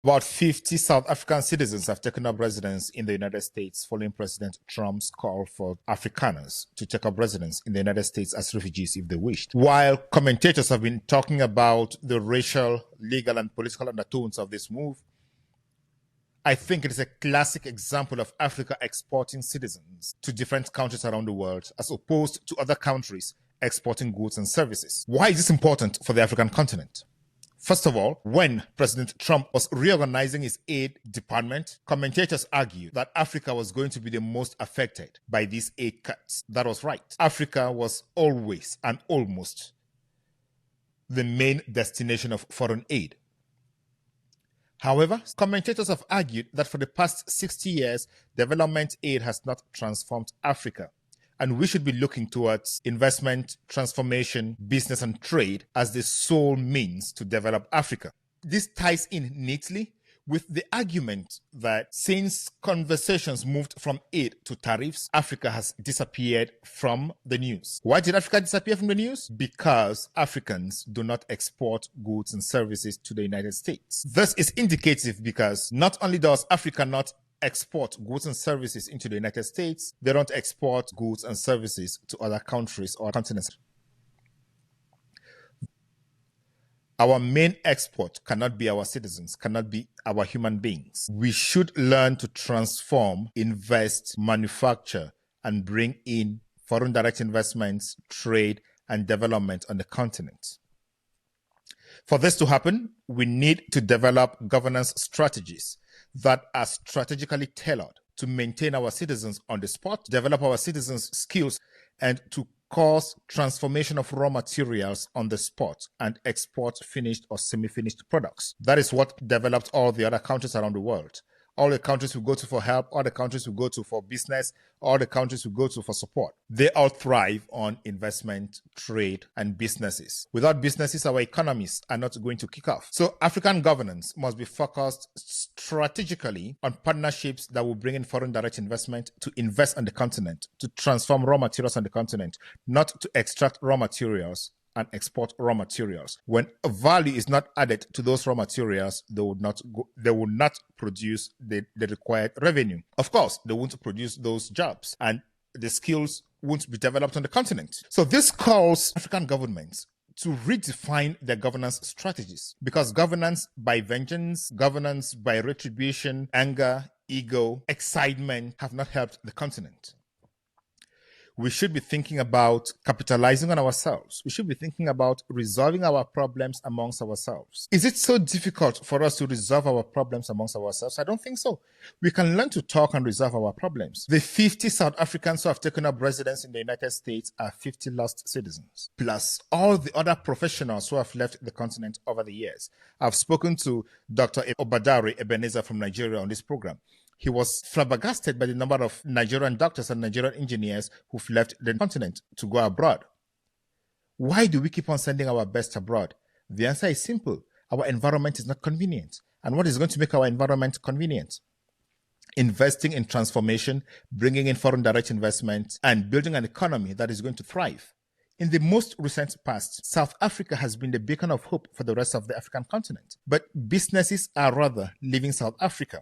About 50 South African citizens have taken up residence in the United States following President Trump's call for Afrikaners to take up residence in the United States as refugees if they wished. While commentators have been talking about the racial, legal, and political undertones of this move, I think it is a classic example of Africa exporting citizens to different countries around the world as opposed to other countries exporting goods and services. Why is this important for the African continent? First of all, when President Trump was reorganizing his aid department, commentators argued that Africa was going to be the most affected by these aid cuts. That was right. Africa was always and almost the main destination of foreign aid. However, commentators have argued that for the past 60 years, development aid has not transformed Africa, and we should be looking towards investment, transformation, business, and trade as the sole means to develop Africa. This ties in neatly with the argument that since conversations moved from aid to tariffs, Africa has disappeared from the news. Why did Africa disappear from the news? Because Africans do not export goods and services to the United States. This is indicative because not only does Africa not export goods and services into the United States, they don't export goods and services to other countries or continents. Our main export cannot be our citizens, cannot be our human beings. We should learn to transform, invest, manufacture, and bring in foreign direct investments, trade, and development on the continent. For this to happen, we need to develop governance strategies that are strategically tailored to maintain our citizens on the spot, develop our citizens' skills, and to cause transformation of raw materials on the spot and export finished or semi-finished products. That is what developed all the other countries around the world. All the countries we go to for help, all the countries we go to for business, all the countries we go to for support. They all thrive on investment, trade, and businesses. Without businesses, our economies are not going to kick off. So African governance must be focused strategically on partnerships that will bring in foreign direct investment to invest on the continent, to transform raw materials on the continent, not to extract raw materials and export raw materials. When value is not added to those raw materials, they will not produce the required revenue. Of course, they won't produce those jobs and the skills won't be developed on the continent. So this calls African governments to redefine their governance strategies, because governance by vengeance, governance by retribution, anger, ego, excitement have not helped the continent. We should be thinking about capitalizing on ourselves. We should be thinking about resolving our problems amongst ourselves. Is it so difficult for us to resolve our problems amongst ourselves? I don't think so. We can learn to talk and resolve our problems. The 50 South Africans who have taken up residence in the United States are 50 lost citizens, plus all the other professionals who have left the continent over the years. I've spoken to Dr. Obadare Ebenezer from Nigeria on this program. He was flabbergasted by the number of Nigerian doctors and Nigerian engineers who've left the continent to go abroad. Why do we keep on sending our best abroad? The answer is simple. Our environment is not convenient. And what is going to make our environment convenient? Investing in transformation, bringing in foreign direct investment, and building an economy that is going to thrive. In the most recent past, South Africa has been the beacon of hope for the rest of the African continent. But businesses are rather leaving South Africa.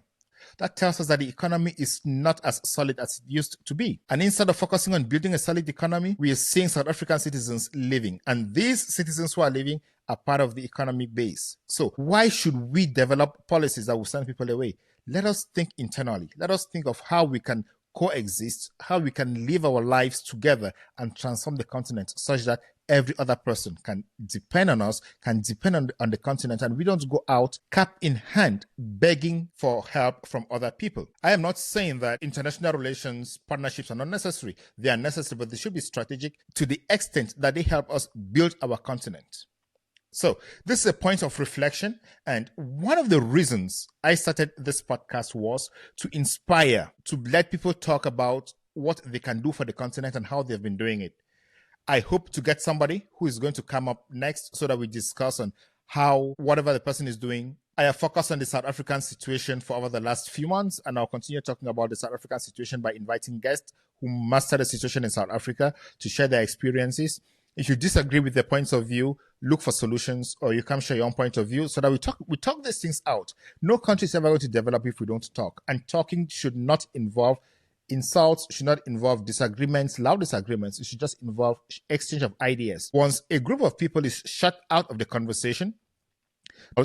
That tells us that the economy is not as solid as it used to be. And instead of focusing on building a solid economy, we are seeing South African citizens leaving. And these citizens who are leaving are part of the economic base. So why should we develop policies that will send people away? Let us think internally. Let us think of how we can coexist, how we can live our lives together and transform the continent such that every other person can depend on us, can depend on the continent, and we don't go out cap in hand begging for help from other people. I am not saying that international relations partnerships are not necessary. They are necessary, but they should be strategic to the extent that they help us build our continent. So this is a point of reflection, and one of the reasons I started this podcast was to inspire, to let people talk about what they can do for the continent and how they've been doing it. I hope to get somebody who is going to come up next so that we discuss on how whatever the person is doing. I have focused on the South African situation for over the last few months, and I'll continue talking about the South African situation by inviting guests who master the situation in South Africa to share their experiences. If you disagree with their points of view, look for solutions, or you come share your own point of view so that we talk these things out. No country is ever going to develop if we don't talk. And talking should not involve insults, should not involve disagreements, loud disagreements. It should just involve exchange of ideas. Once a group of people is shut out of the conversation,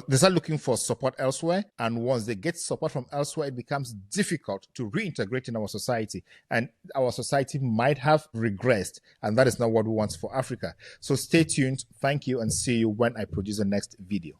they start looking for support elsewhere. And once they get support from elsewhere, it becomes difficult to reintegrate in our society. And our society might have regressed. And that is not what we want for Africa. So stay tuned. Thank you, and see you when I produce the next video.